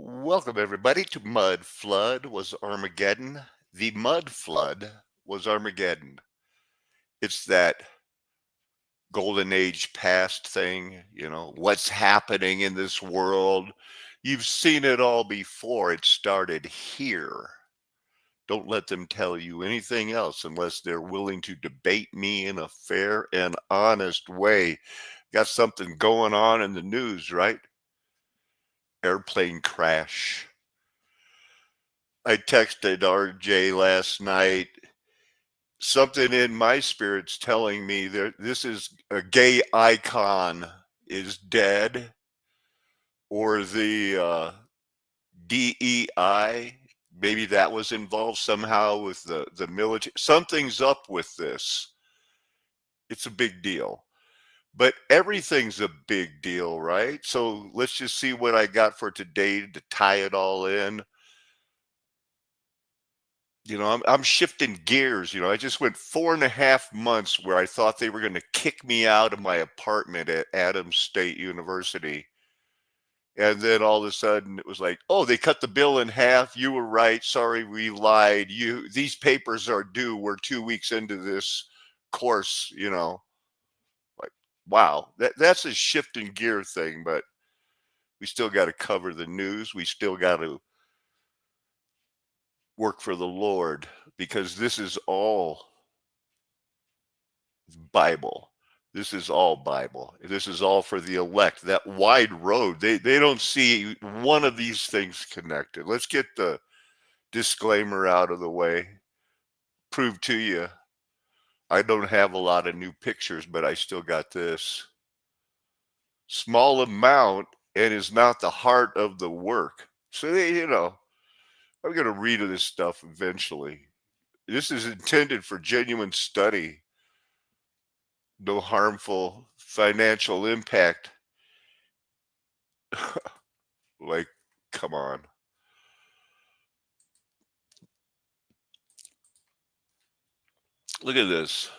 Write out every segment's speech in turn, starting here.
Welcome, everybody, to Mud Flood Was Armageddon. The Mud Flood was Armageddon. It's that golden age past thing, what's happening in this world. You've seen it all before. It started here. Don't let them tell you anything else unless they're willing to debate me in a fair and honest way. Got something going on in the news, right? Airplane crash. I texted RJ last night. Something in my spirit's telling me that this is a gay icon is dead, or the DEI, maybe that was involved somehow with the military. Something's up with this. It's a big deal. But everything's a big deal, right? So let's just see what I got for today to tie it all in. I'm shifting gears. I just went 4.5 months where I thought they were going to kick me out of my apartment at Adams State University. And then all of a sudden it was like, oh, they cut the bill in half. You were right. Sorry, we lied. These papers are due. We're 2 weeks into this course, like, wow, that's a shifting gear thing, but we still got to cover the news. We still got to work for the Lord, because this is all Bible. This is all Bible. This is all for the elect. That wide road, they don't see one of these things connected. Let's get the disclaimer out of the way. Prove to you I don't have a lot of new pictures, but I still got this. Small amount and is not the heart of the work. So, I'm going to read this stuff eventually. This is intended for genuine study, no harmful financial impact. Like, come on. Look at this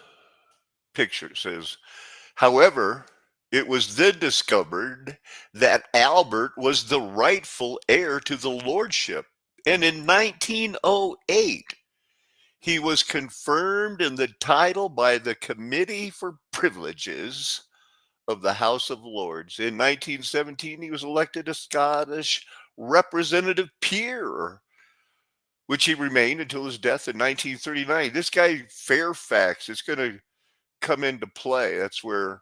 picture. It says, however, it was then discovered that Albert was the rightful heir to the lordship. And in 1908, he was confirmed in the title by the Committee for Privileges of the House of Lords. In 1917, he was elected a Scottish representative peer, which he remained until his death in 1939. This guy, Fairfax, is going to come into play. That's where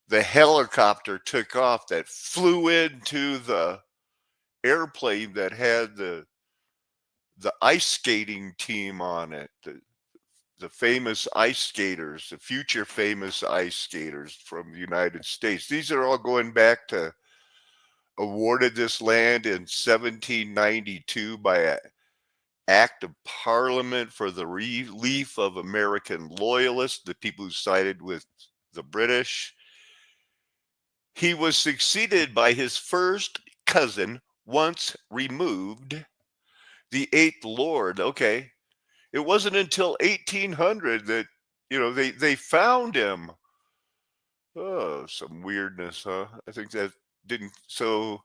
the helicopter took off that flew into the airplane that had the ice skating team on it, the famous ice skaters, the future famous ice skaters from the United States. These are all going back to awarded this land in 1792 by an act of parliament for the relief of American loyalists, the people who sided with the British. He was succeeded by his first cousin, once removed, the eighth Lord. Okay. It wasn't until 1800 that, they found him. Oh, some weirdness, huh? I think that didn't. So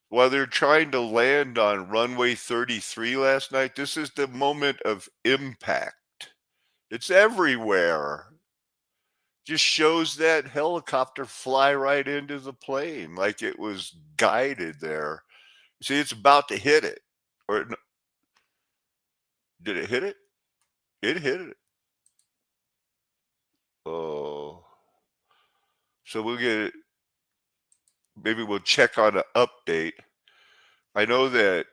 while they're trying to land on runway 33 last night, this is the moment of impact. It's everywhere. Just shows that helicopter fly right into the plane like it was guided there. See, it's about to hit it. Or did it hit it? It hit it. Oh. So we'll get it. Maybe we'll check on an update. I know that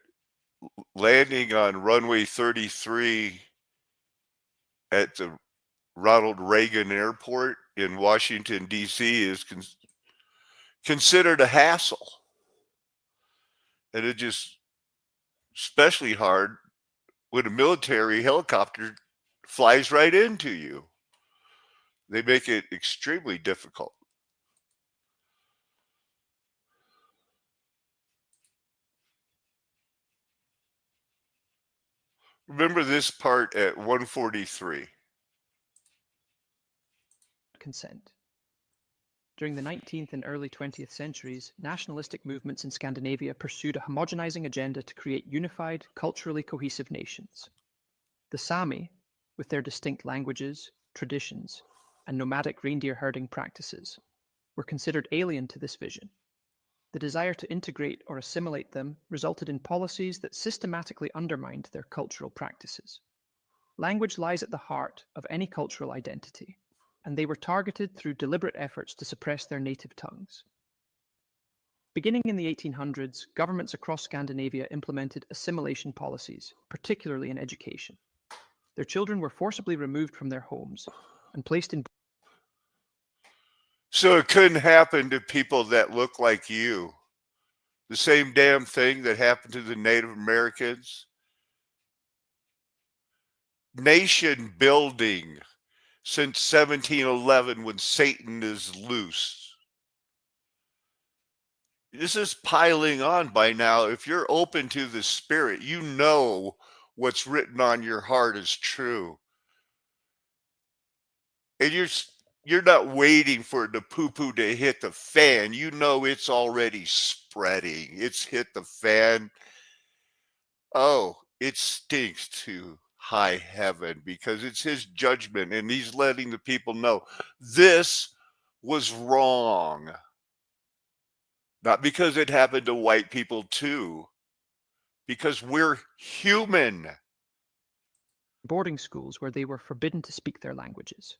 landing on runway 33 at the Ronald Reagan Airport in Washington, D.C. is considered a hassle. And it just, especially hard when a military helicopter flies right into you. They make it extremely difficult. Remember this part at 143. Consent. During the 19th and early 20th centuries, nationalistic movements in Scandinavia pursued a homogenizing agenda to create unified, culturally cohesive nations. The Sami, with their distinct languages, traditions, and nomadic reindeer herding practices, were considered alien to this vision. The desire to integrate or assimilate them resulted in policies that systematically undermined their cultural practices. Language lies at the heart of any cultural identity, and they were targeted through deliberate efforts to suppress their native tongues. Beginning in the 1800s, governments across Scandinavia implemented assimilation policies, particularly in education. Their children were forcibly removed from their homes and placed in. So it couldn't happen to people that look like you. The same damn thing that happened to the Native Americans. Nation building since 1711 when Satan is loose. This is piling on by now. If you're open to the Spirit, you know what's written on your heart is true. And you're not waiting for the poo-poo to hit the fan. You know it's already spreading. It's hit the fan. Oh, it stinks to high heaven because it's his judgment and he's letting the people know this was wrong. Not because it happened to white people too, because we're human. Boarding schools where they were forbidden to speak their languages.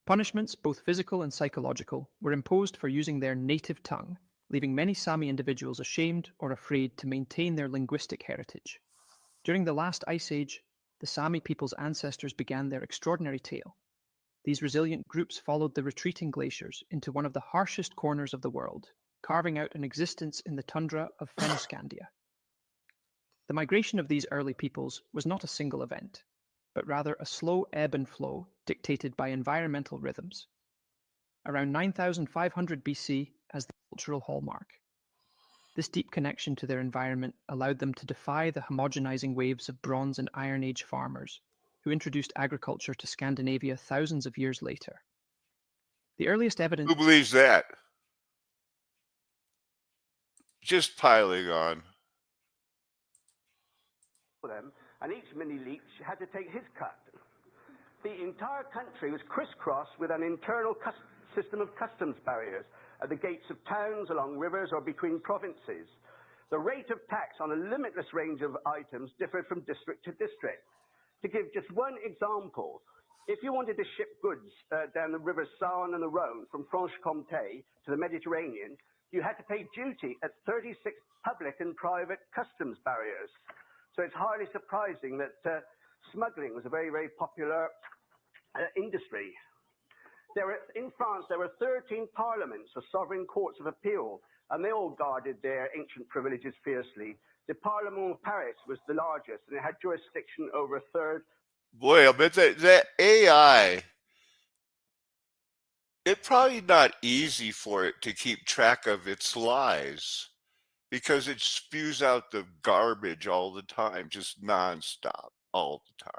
Punishments, both physical and psychological, were imposed for using their native tongue, leaving many Sami individuals ashamed or afraid to maintain their linguistic heritage. During the last ice age, the Sami people's ancestors began their extraordinary tale. These resilient groups followed the retreating glaciers into one of the harshest corners of the world, carving out an existence in the tundra of Fennoscandia. The migration of these early peoples was not a single event, but rather a slow ebb and flow dictated by environmental rhythms. Around 9500 BC as the cultural hallmark. This deep connection to their environment allowed them to defy the homogenizing waves of Bronze and Iron Age farmers who introduced agriculture to Scandinavia thousands of years later. The earliest evidence. Who believes that? Just piling on. Them, and each mini leech had to take his cut. The entire country was crisscrossed with an internal system of customs barriers at the gates of towns, along rivers, or between provinces. The rate of tax on a limitless range of items differed from district to district. To give just one example, if you wanted to ship goods down the rivers Saône and the Rhône from Franche-Comté to the Mediterranean, you had to pay duty at 36 public and private customs barriers. So it's hardly surprising that smuggling was a very, very popular industry. In France, there were 13 parliaments or sovereign courts of appeal, and they all guarded their ancient privileges fiercely. The Parlement of Paris was the largest, and it had jurisdiction over a third. Boy, I bet that AI, it's probably not easy for it to keep track of its lies because it spews out the garbage all the time, just nonstop, all the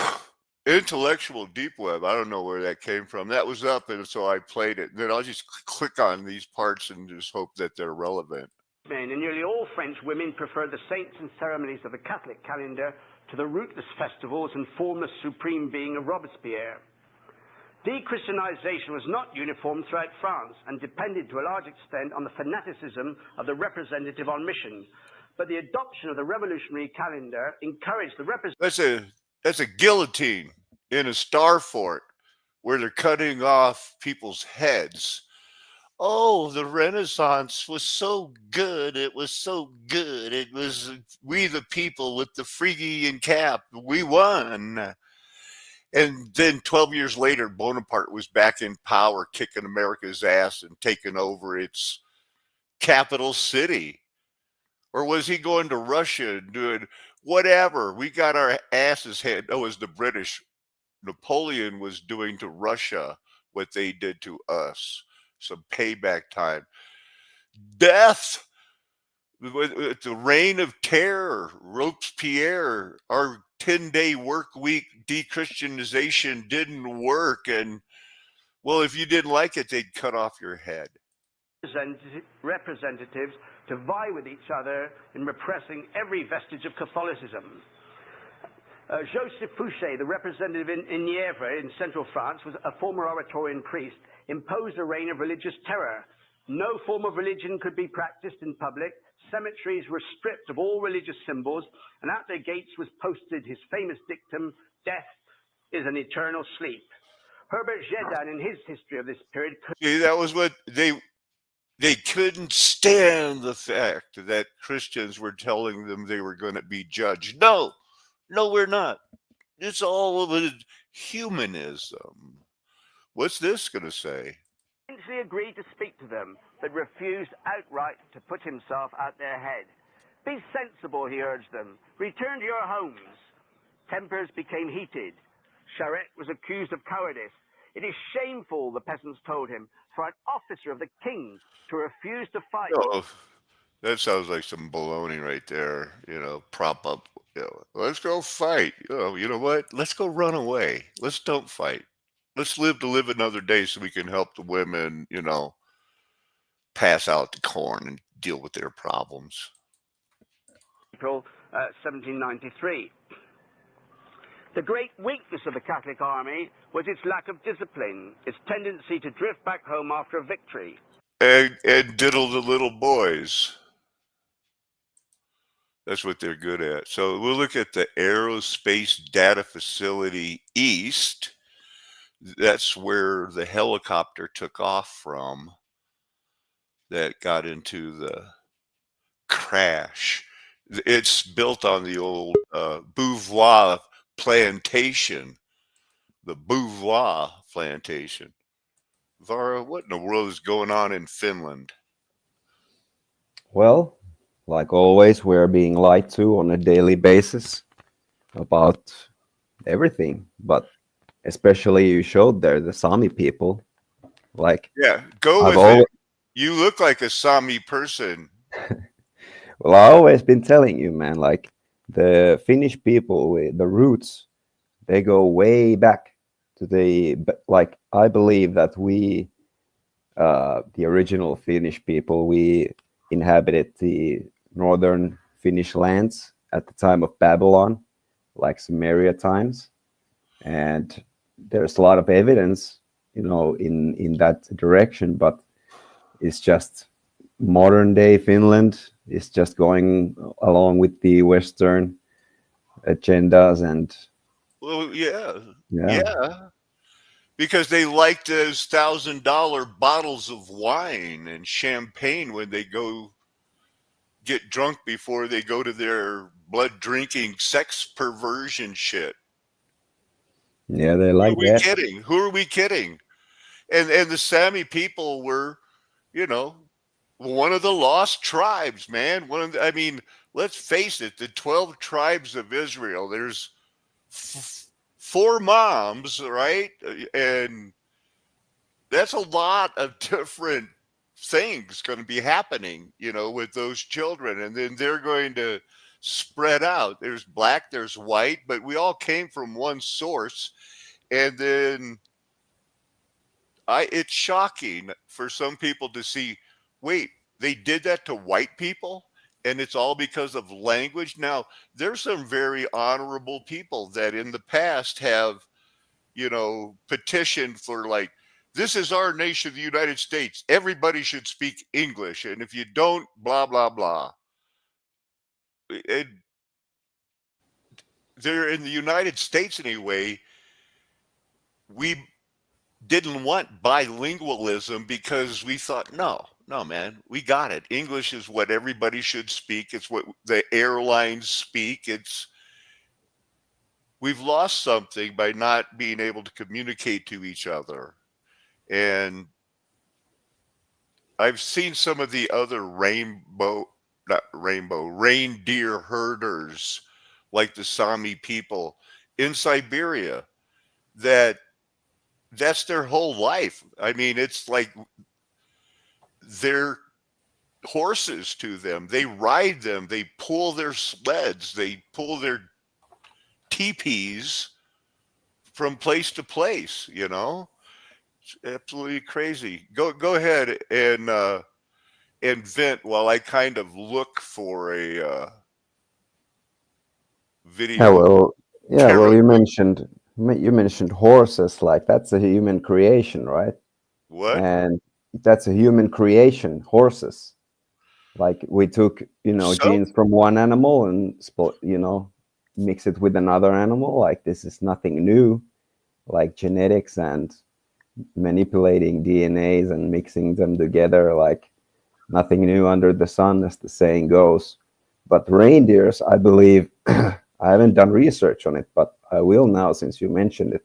time. Intellectual deep web, I don't know where that came from. That was up, and so I played it. Then I'll just click on these parts and just hope that they're relevant. Men and nearly all French women preferred the saints and ceremonies of the Catholic calendar to the rootless festivals and formless supreme being of Robespierre. De-Christianization was not uniform throughout France and depended to a large extent on the fanaticism of the representative on mission. But the adoption of the revolutionary calendar encouraged the representative. That's a guillotine in a star fort where they're cutting off people's heads. Oh, the Renaissance was so good. It was so good. It was we the people with the Phrygian cap. We won. And then 12 years later, Bonaparte was back in power, kicking America's ass and taking over its capital city. Or was he going to Russia and doing whatever? We got our asses handed. Oh, it was the British. Napoleon was doing to Russia what they did to us. Some payback time. Death. The reign of terror. Robespierre. Our 10-day work week de-Christianization didn't work. And Well, if you didn't like it, they'd cut off your head. Representatives to vie with each other in repressing every vestige of Catholicism. Joseph Fouché, the representative in Nièvre in central France, was a former Oratorian priest, imposed a reign of religious terror. No form of religion could be practiced in public. Cemeteries were stripped of all religious symbols, and at their gates was posted his famous dictum, "Death is an eternal sleep." Herbert Gédin, in his history of this period, See, that was what they couldn't stand the fact that Christians were telling them they were going to be judged. No, no, we're not. It's all of a humanism. What's this going to say? eventually agreed to speak to them, but refused outright to put himself at their head. "Be sensible," he urged them. "Return to your homes." Tempers became heated. Charette was accused of cowardice. "It is shameful," the peasants told him, "for an officer of the king to refuse to fight." Oh, that sounds like some baloney right there. Prop up. Let's go fight. You know what? Let's go run away. Let's don't fight. Let's live to live another day so we can help the women, pass out the corn and deal with their problems. April 1793. The great weakness of the Catholic army was its lack of discipline, its tendency to drift back home after a victory. And diddle the little boys. That's what they're good at. So we'll look at the Aerospace Data Facility East. That's where the helicopter took off from that got into the crash. It's built on the old Beauvoir plantation, the Beauvoir plantation. Vara, what in the world is going on in Finland? Well, like always, we're being lied to on a daily basis about everything, but especially you showed there the Sami people. Like Yeah, go I've with it. always, You look like a Sami person. well, I always been telling you, man. Like the Finnish people, the roots, they go way back to like I believe that the original Finnish people, we inhabited the northern Finnish lands at the time of Babylon, like Sumeria times, and there's a lot of evidence, in that direction. But it's just modern day Finland is just going along with the Western agendas, and Well, yeah, yeah, yeah, because they like those $1,000 bottles of wine and champagne when they go get drunk before they go to their blood drinking sex perversion shit. yeah, they Who are like we that. kidding? Who are we kidding? And the Sami people were, you know, one of the lost tribes, man. I mean, let's face it, the 12 tribes of Israel, there's four moms, right? And that's a lot of different things going to be happening, with those children. And then they're going to spread out. There's black, there's white, but we all came from one source. And then it's shocking for some people to see, wait, they did that to white people and it's all because of language. Now, there's some very honorable people that in the past have, petitioned for, like, this is our nation, the United States. Everybody should speak English. And if you don't, blah, blah, blah. And they're in the United States anyway. We didn't want bilingualism because we thought, no, no, man, we got it. English is what everybody should speak. It's what the airlines speak. We've lost something by not being able to communicate to each other. And I've seen some of the other reindeer herders, like the Sami people in Siberia, that's their whole life. I mean, it's like they're horses to them. They ride them. They pull their sleds. They pull their teepees from place to place, It's absolutely crazy. Go ahead and vent while I kind of look for a Yeah, video. well, yeah, well, Terror. you mentioned horses, like that's a human creation, right? What? And that's a human creation, horses. Like we took, So genes from one animal and split, mix it with another animal. Like this is nothing new, like genetics and manipulating DNAs and mixing them together, like nothing new under the sun, as the saying goes. But reindeers, I believe, I haven't done research on it, but I will now since you mentioned it.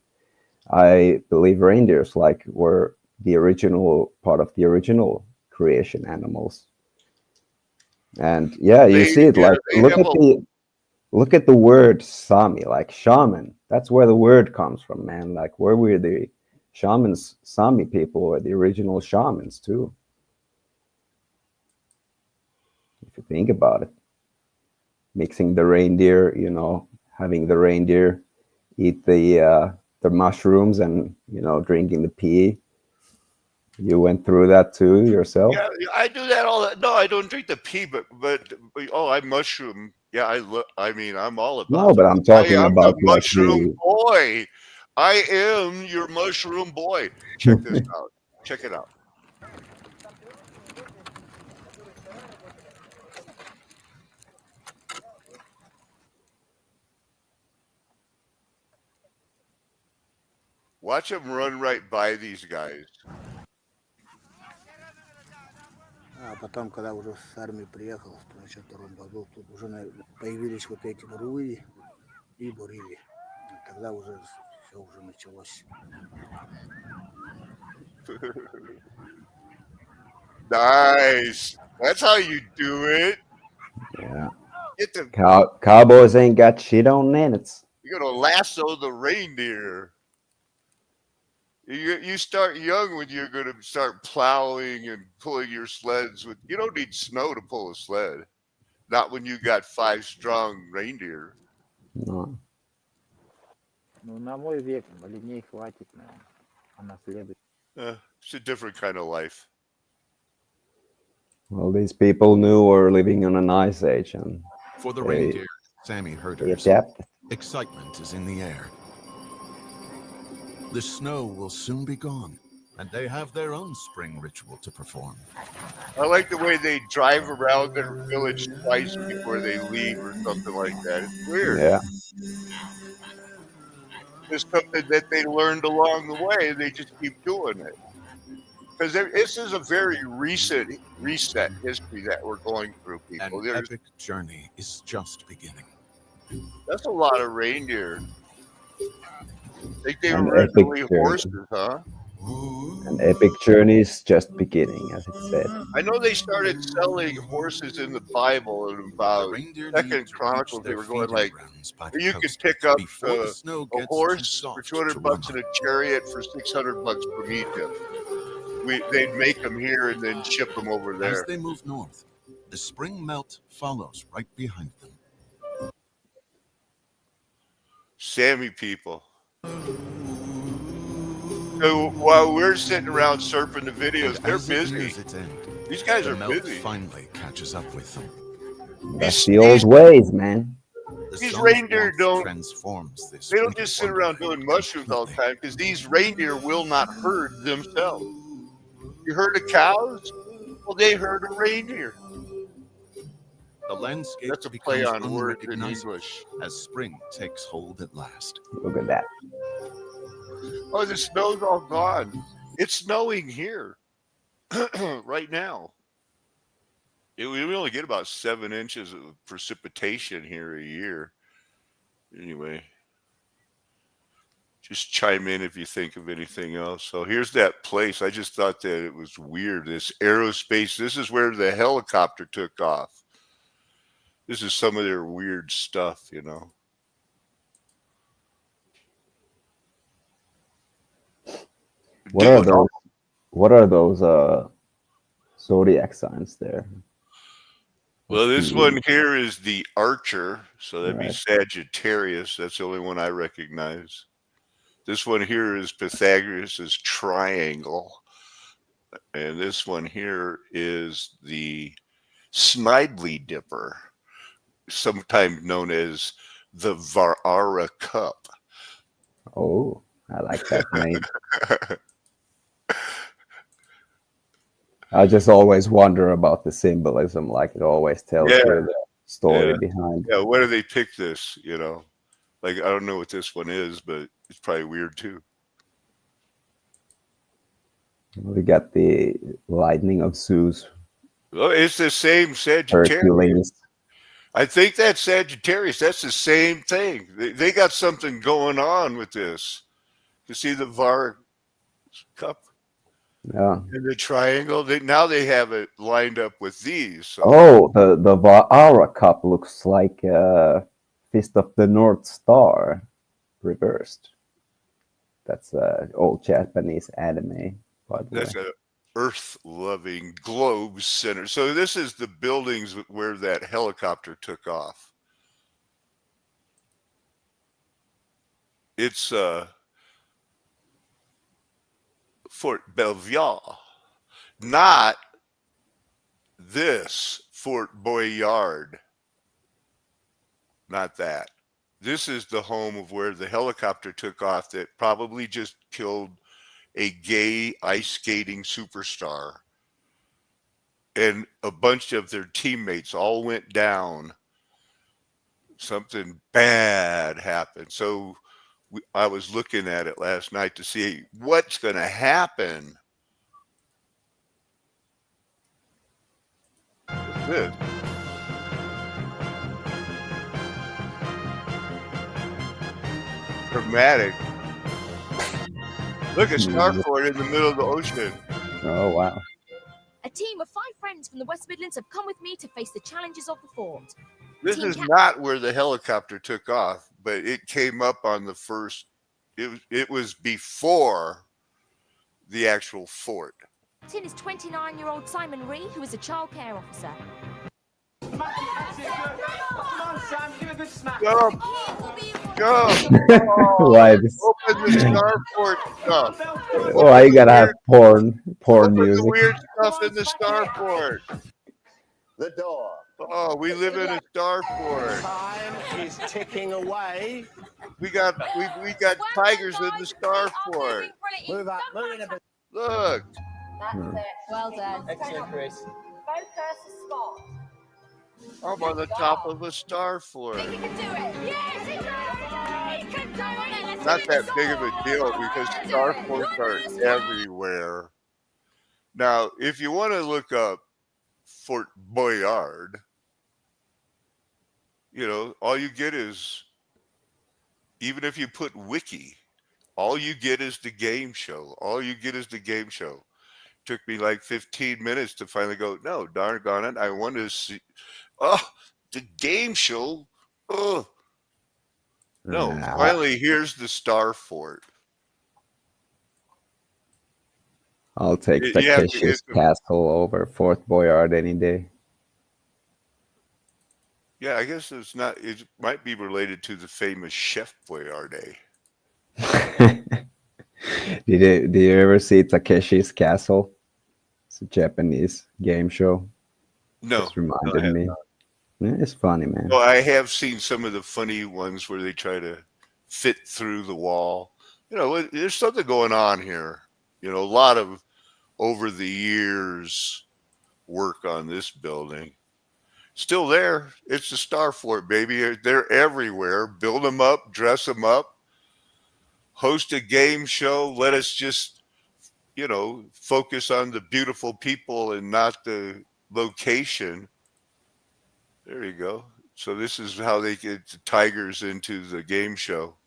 I believe reindeers like were the original part of the original creation animals. And yeah, you they see it yeah like they have a look at the word Sami, like shaman. That's where the word comes from, man. Like where were the shamans? Sami people were the original shamans too, if you think about it. Mixing the reindeer, having the reindeer eat the mushrooms and drinking the pee. You went through that too yourself? yeah, I do that all that. No, I don't drink the pee, but oh, I mushroom. Yeah, I mean, I'm all about No, the but I'm I talking am the about like mushroom the boy. I am your mushroom boy. Check this out. Check it out. Watch them run right by these guys. А потом, когда уже с армии приехал в 1952 году, тут уже появились вот эти буруи и бурили. Тогда уже все уже началось. Nice. That's how you do it. yeah. Get the Cowboys ain't got shit on minutes. You're gonna lasso the reindeer. You start young when you're gonna start plowing and pulling your sleds with. You don't need snow to pull a sled. Not when you got 5 strong reindeer. No. Ну, на мой век оленей хватит, наверное. А на следующий. It's a different kind of life. Well, these people knew we're living on an ice age, and For the they, reindeer, Sami they herders, adapted. excitement is in the air. The snow will soon be gone, and they have their own spring ritual to perform. I like the way they drive around their village twice before they leave or something like that. It's weird. Yeah. It's something that they learned along the way. They just keep doing it. Because this is a very recent reset history that we're going through, people. An epic journey is just beginning. That's a lot of reindeer. I think they An were epic originally journey. horses, huh? An epic journey is just beginning, as it said. I know they started selling horses in the Bible in The about reindeer need Second to reach Chronicles. They their were going feeding like, grounds by the you could coast pick up before the snow a gets too horse for soft 200 to bucks run and a on. chariot for 600 bucks from Egypt. They'd make them here and then ship them over As there. they move north, the spring melt follows right behind them. Sami people. So while we're sitting around surfing the videos, And they're as it busy. nears its end, These guys the are melt busy. finally catches up with them. That's the old ways, man. The These sun's reindeer warmth don't- transforms this They don't winter just sit around wonderland doing mushrooms all the completely. time because these reindeer will not herd themselves. You herd of cows? Well, they herd a reindeer. The landscape That's a play becomes on words in unrecognizable English. as spring takes hold at last. Look at that. Oh, the snow's all gone. It's snowing here right now. We only get about 7 inches of precipitation here a year. Anyway, just chime in if you think of anything else. So here's that place. I just thought that it was weird. This aerospace, this is where the helicopter took off. This is some of their weird stuff, you know. What are Dude, those? What are those zodiac signs there? well, this The- one here is the Archer, so that'd be Right. Sagittarius. That's the only one I recognize. This one here is Pythagoras' triangle. And this one here is the Snidely Dipper, sometimes known as the Varara Cup. Oh, I like that name. I just always wonder about the symbolism, like it always tells Yeah, you the story yeah, behind. yeah. Where do they pick this? You know, like I don't know what this one is, but it's probably weird too. We got the lightning of Zeus, Oh, it's the same Sagittarius. Hercules. I think that's Sagittarius. That's the same thing. They got something going on with this. You see the Var Cup Yeah. and the triangle. Now they have it lined up with these. So Oh, the Vaara cup looks like Fist of the North Star reversed. That's old Japanese anime, by the that's way. a Earth-loving globe center. So this is the buildings where that helicopter took off. It's Fort Belvoir, not this Fort Boyard. Not that. This is the home of where the helicopter took off that probably just killed a gay ice skating superstar. And a bunch of their teammates all went down. Something bad happened. So I was looking at it last night to see what's going to happen. What's this? Dramatic. Look at Starford in the middle of the ocean. Oh, wow. A team of 5 friends from the West Midlands have come with me to face the challenges of the fort. This is not where the helicopter took off, but it came up on the first. It was before the actual fort. Tin is 29-year-old Simon Ree, who is a childcare officer. Come Why this? Open the starport stuff. Why you gotta have porn Open music? the weird stuff in the starport. The door. Oh, we live in a starport. Time is ticking away. We got tigers in the starport. Move up. Move in a bit. Look. That's it. Well done. Excellent, Chris. Both versus spot. I'm on the top of a starport. He can do it. Yes, he can. He can do it. Not that big of a deal because starports are everywhere. Now, if you want to look up Fort Boyard, you know, all you get is, even if you put wiki, all you get is the game show. All you get is the game show. Took me like 15 minutes to finally go, no, darn it, I want to see, the game show. Oh, no, finally, here's the Star Fort. I'll take Takeshi's Castle over Fort Boyard any day. Yeah, I guess it's not. It might be related to the famous Chef Boyardee. Did you ever see Takeshi's Castle? It's a Japanese game show. No, just reminded me. Yeah, it's funny, man. Well, I have seen some of the funny ones where they try to fit through the wall. You know, there's something going on here. You know, a lot of over the years work on this building. Still there. It's the Star Fort, baby. They're everywhere. Build them up, dress them up, host a game show. Let us just, you know, focus on the beautiful people and not the location. There you go. So this is how they get the tigers into the game show.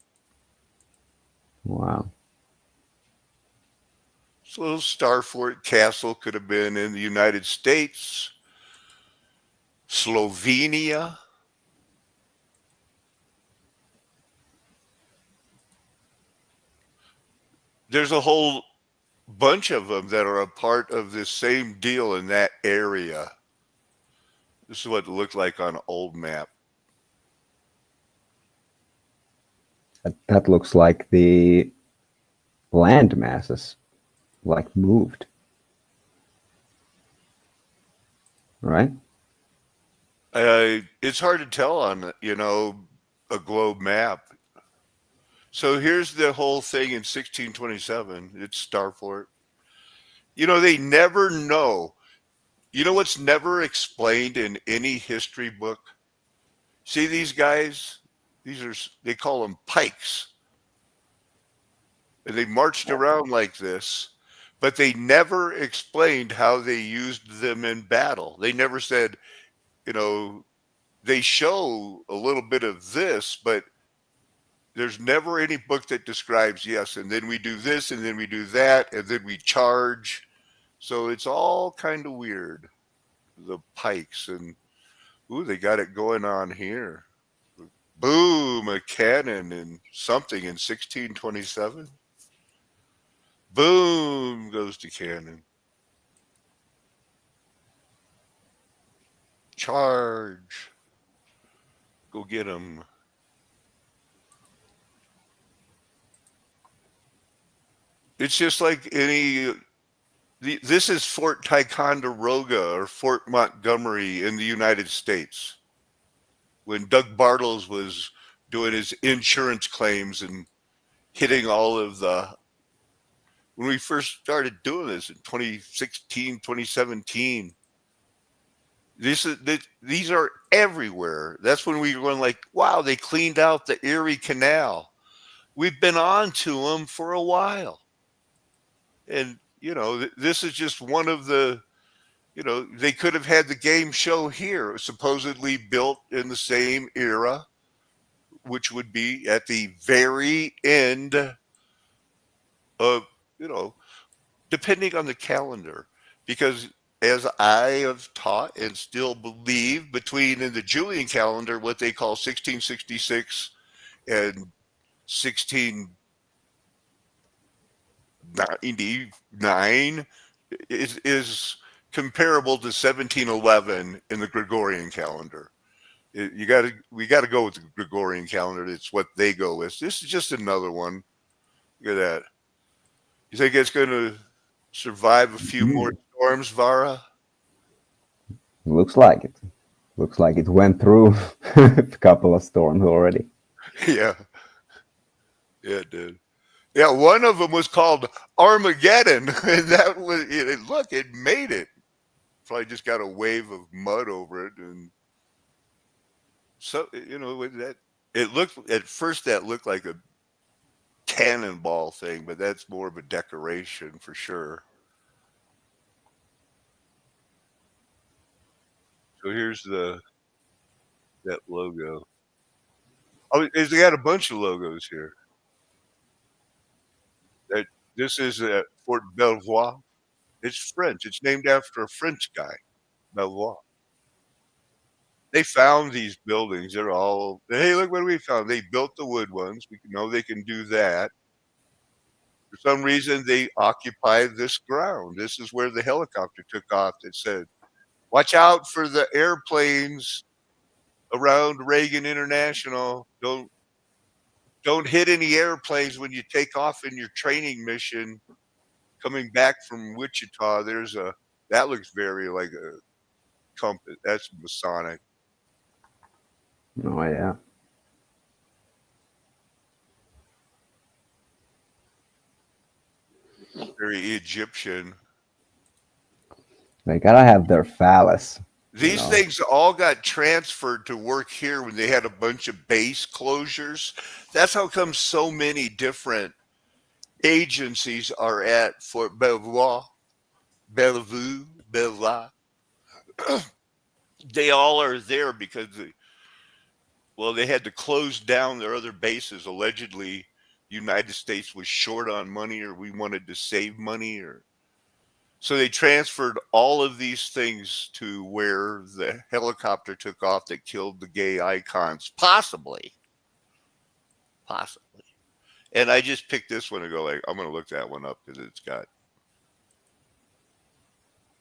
Wow. This little Starfort Castle could have been in the United States, Slovenia. There's a whole bunch of them that are a part of this same deal in that area. This is what it looked like on an old map. That looks like the land masses like moved, right? It's hard to tell on, a globe map. So here's the whole thing in 1627. It's Starport. They never know. You know what's never explained in any history book? See these guys? They call them pikes. And they marched around like this, but they never explained how they used them in battle. They never said, you know, they show a little bit of this, but there's never any book that describes, yes, and then we do this, and then we do that, and then we charge. So it's all kind of weird. The pikes and ooh, they got it going on here. Boom, a cannon and something in 1627. Boom goes the cannon. Charge. Go get them. It's just like this is Fort Ticonderoga or Fort Montgomery in the United States. When Doug Bartles was doing his insurance claims and hitting all of when we first started doing this in 2016, 2017, these are everywhere. That's when we were going like, wow, they cleaned out the Erie Canal. We've been on to them for a while. And, this is just one of the, they could have had the game show here, supposedly built in the same era, which would be at the very end of, depending on the calendar. Because as I have taught and still believe, between in the Julian calendar, what they call 1666 and 1699 is comparable to 1711 in the Gregorian calendar. We got to go with the Gregorian calendar. It's what they go with. This is just another one. Look at that. You think it's going to survive a few more storms, Vara? Looks like it. Looks like it went through a couple of storms already. Yeah. Yeah, it did. Yeah, one of them was called Armageddon, and that was look, it made it. Probably just got a wave of mud over it, and so with that, it looked at first that looked like a cannonball thing, but that's more of a decoration for sure. So here's that logo. Oh, they got a bunch of logos here. That this is Fort Belvoir. It's French. It's named after a French guy, Belvoir. They found these buildings. They're all, hey, look what we found. They built the wood ones. We know they can do that. For some reason, they occupy this ground. This is where the helicopter took off that said, watch out for the airplanes around Reagan International. Don't hit any airplanes when you take off in your training mission coming back from Wichita. That looks very like a compass. That's Masonic. Oh, yeah. Very Egyptian. They gotta have their phallus. These things all got transferred to work here when they had a bunch of base closures. That's how come so many different agencies are at Fort Belvoir, Bellevue, Belvoir. They all are there because they had to close down their other bases. Allegedly, the United States was short on money, or we wanted to save money, so they transferred all of these things to where the helicopter took off that killed the gay icons, possibly. And I just picked this one and go like, I'm going to look that one up because it's got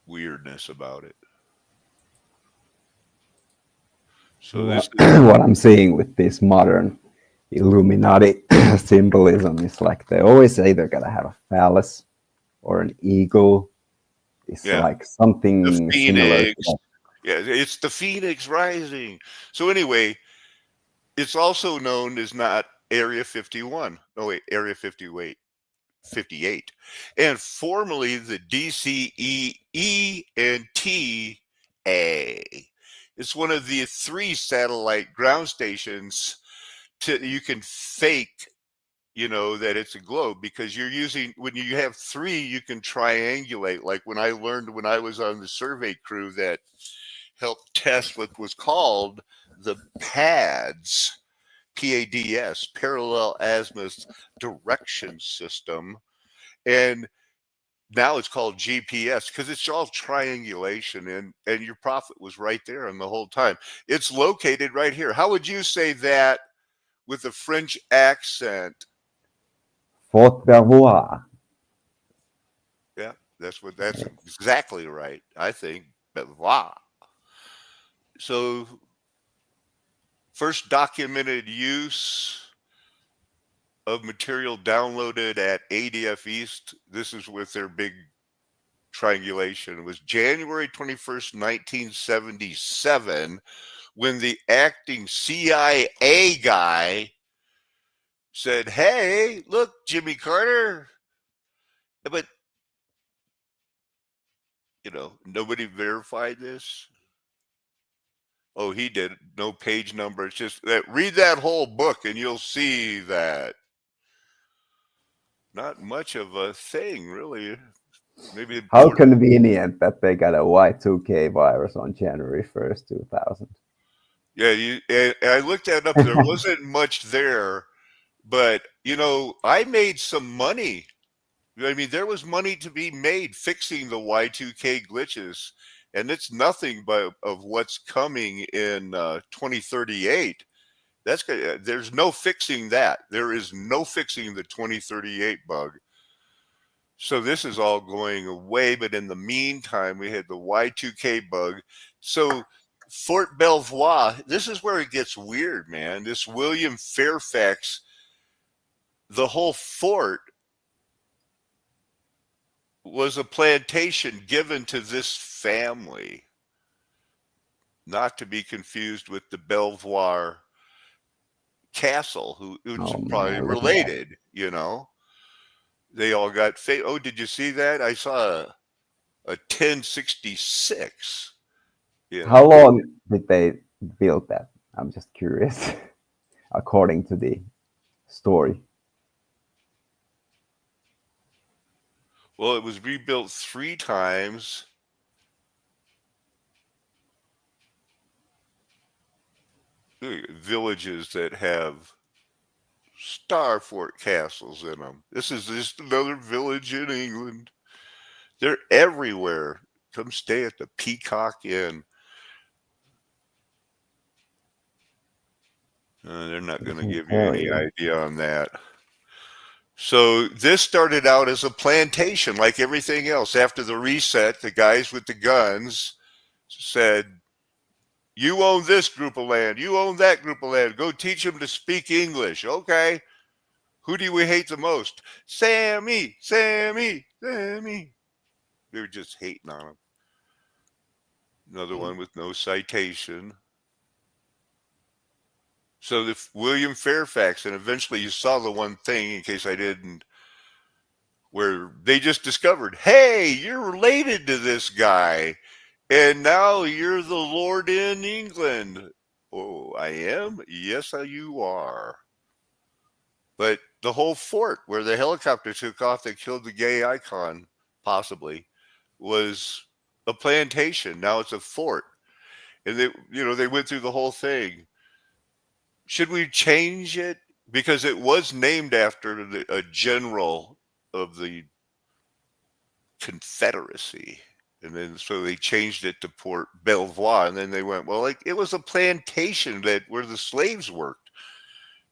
weirdness about it. So what I'm seeing with this modern Illuminati symbolism is like they always either gotta have a phallus or an eagle. It's Yeah. like The something similar to phoenix. that. Yeah, it's the phoenix rising. So anyway, it's also known as not Area 51. No, wait, Area 58. And formerly the DCEE and TA. It's one of the 3 satellite ground stations you can fake, that it's a globe, because you're using, when you have 3, you can triangulate. Like when I learned when I was on the survey crew that helped test what was called the PADS, PADS, Parallel Azimuth Direction System. And now it's called GPS because it's all triangulation, and your prophet was right there and the whole time. It's located right here. How would you say that with a French accent? Fort Belvoir. Yeah, that's exactly right. I think. Wow. So first documented use of material downloaded at ADF East. This is with their big triangulation. It was January 21st, 1977, when the acting CIA guy said, "Hey, look, Jimmy Carter." But, nobody verified this. Oh, he did. No page number. It's just that read that whole book and you'll see that not much of a thing, really. Maybe How important. convenient that they got a Y2K virus on January 1st, 2000. Yeah, and I looked that up. There wasn't much there, but I made some money. I mean, there was money to be made fixing the Y2K glitches, and it's nothing but of what's coming in 2038. There's no fixing that. There is no fixing the 2038 bug. So this is all going away, but in the meantime, we had the Y2K bug. So Fort Belvoir, this is where it gets weird, man. This William Fairfax, the whole fort was a plantation given to this family, not to be confused with the Belvoir Castle, who's Oh probably man, look at that. related. They all got Oh, did you see that? I saw a 1066. How long did they build that? I'm just curious, according to the story. Well, it was rebuilt 3 times. Villages that have star fort castles in them. This is just another village in England. They're everywhere. Come stay at the Peacock Inn. They're not going to Doesn't give you tell any you. idea on that. So this started out as a plantation like everything else. After the reset, the guys with the guns said, "You own this group of land. You own that group of land. Go teach them to speak English." Okay. Who do we hate the most? Sammy, Sammy, Sammy. They were just hating on him. Another one with no citation. So William Fairfax, and eventually you saw the one thing, in case I didn't, where they just discovered, hey, you're related to this guy, and now you're the Lord in England. Oh, I am? Yes, you are. But the whole fort where the helicopter took off that killed the gay icon, possibly, was a plantation. Now it's a fort. And they went through the whole thing. Should we change it? Because it was named after a general of the Confederacy. And then so they changed it to Port Belvoir. And then they went, well, like it was a plantation where the slaves worked.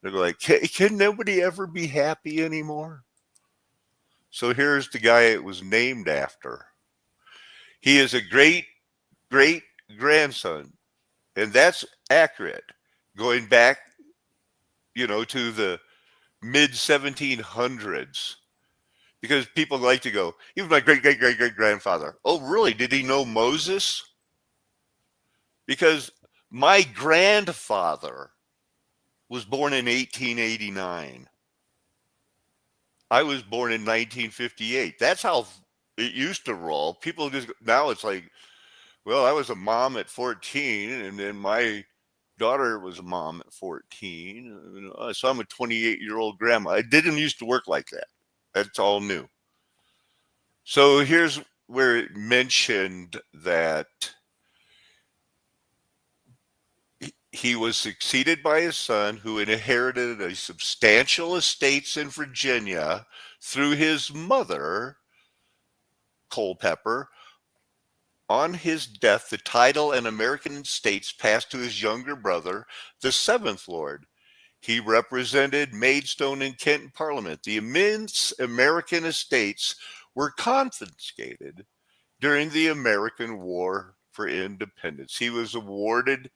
They're like, can nobody ever be happy anymore? So here's the guy it was named after. He is a great, great grandson. And that's accurate. Going back, to the mid 1700s, because people like to go, he was my great great great great grandfather. Oh, really? Did he know Moses? Because my grandfather was born in 1889. I was born in 1958. That's how it used to roll. People just, now it's like, well, I was a mom at 14, and then my daughter was a mom at 14. So I'm a 28-year-old grandma. It didn't used to work like that. That's all new. So here's where it mentioned that he was succeeded by his son, who inherited a substantial estates in Virginia through his mother, Culpeper. On his death, the title and American estates passed to his younger brother, the seventh Lord. He represented Maidstone and Kent in Parliament. The immense American estates were confiscated during the American War for Independence. He was awarded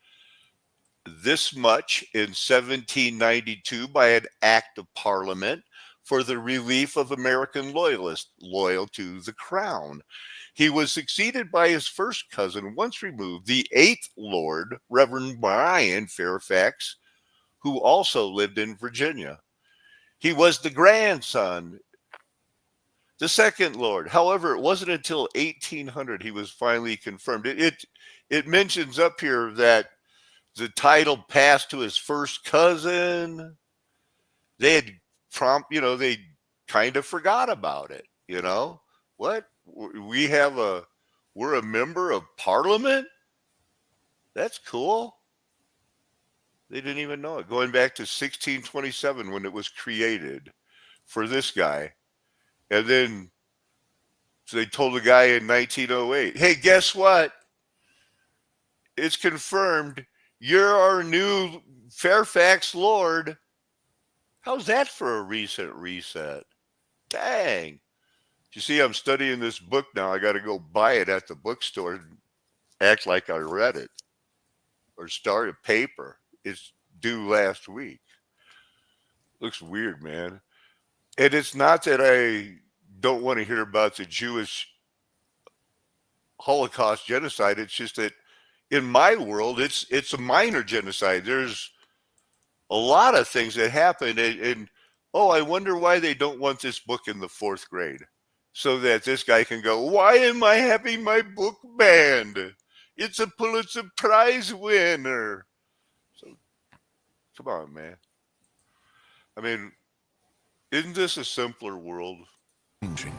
this much in 1792 by an act of Parliament for the relief of American loyalists loyal to the crown. He was succeeded by his first cousin, once removed, the eighth Lord, Reverend Brian Fairfax, who also lived in Virginia. He was the grandson, the second Lord. However, it wasn't until 1800 he was finally confirmed. It mentions up here that the title passed to his first cousin. They had they kind of forgot about it. What? We're a member of Parliament? That's cool. They didn't even know it. Going back to 1627 when it was created for this guy. And then so they told the guy in 1908, hey, guess what? It's confirmed. You're our new Fairfax Lord. How's that for a recent reset? Dang. You see, I'm studying this book now. I got to go buy it at the bookstore and act like I read it or start a paper. It's due last week. Looks weird, man. And it's not that I don't want to hear about the Jewish Holocaust genocide. It's just that in my world, it's a minor genocide. There's a lot of things that happen, and oh, I wonder why they don't want this book in the fourth grade, so that this guy can go, why am I having my book banned? It's a Pulitzer Prize winner. So come on, man. I mean, isn't this a simpler world? Changing.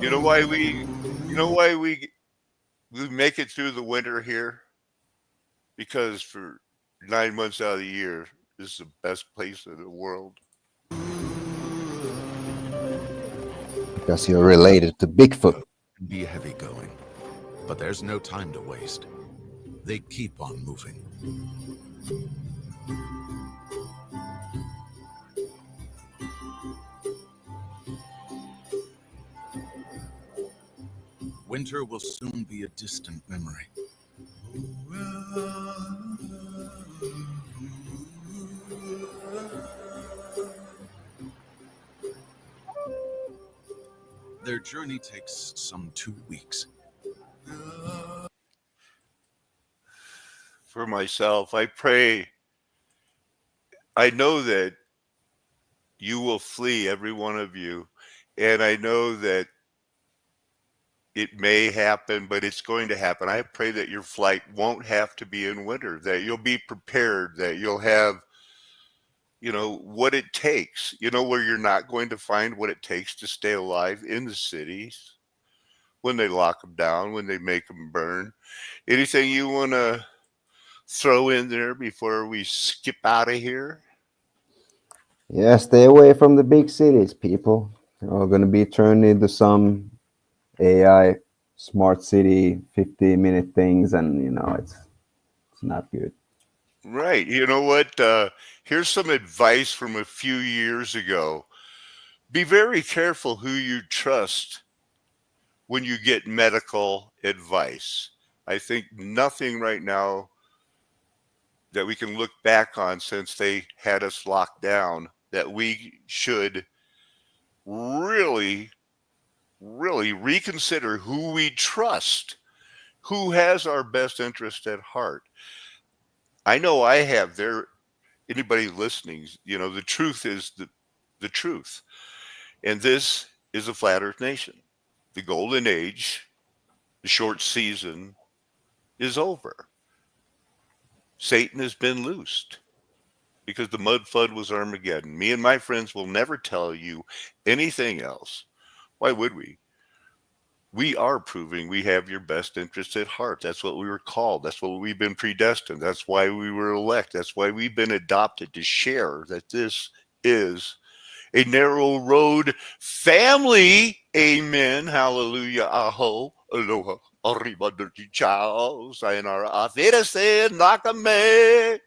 You know why we make it through the winter here? Because for 9 months out of the year, this is the best place in the world. Because you're related to Bigfoot. Be heavy going, but there's no time to waste. They keep on moving. Winter will soon be a distant memory. Their journey takes some 2 weeks. For myself, I pray, I know that you will flee, every one of you, and I know that it may happen, but it's going to happen. I pray that your flight won't have to be in winter, that you'll be prepared, that you'll have, what it takes, where you're not going to find what it takes to stay alive in the cities when they lock them down, when they make them burn. Anything you want to throw in there before we skip out of here? Yeah, stay away from the big cities, people. They're all going to be turned into some AI smart city 50-minute things, and it's not good. Right. You know what? Here's some advice from a few years ago. Be very careful who you trust when you get medical advice. I think nothing right now that we can look back on since they had us locked down that we should really, really reconsider who we trust, who has our best interest at heart. I know I have there. Anybody listening, the truth is the truth. And this is a flat earth nation. The golden age, the short season is over. Satan has been loosed because the mud flood was Armageddon. Me and my friends will never tell you anything else. Why would we? We are proving we have your best interests at heart. That's what we were called. That's what we've been predestined. That's why we were elect. That's why we've been adopted to share that this is a narrow road family. Amen. Hallelujah. Aho. Aloha. Arriba dirty ciao. Sayonara. Auf Wiedersehen. Nakame.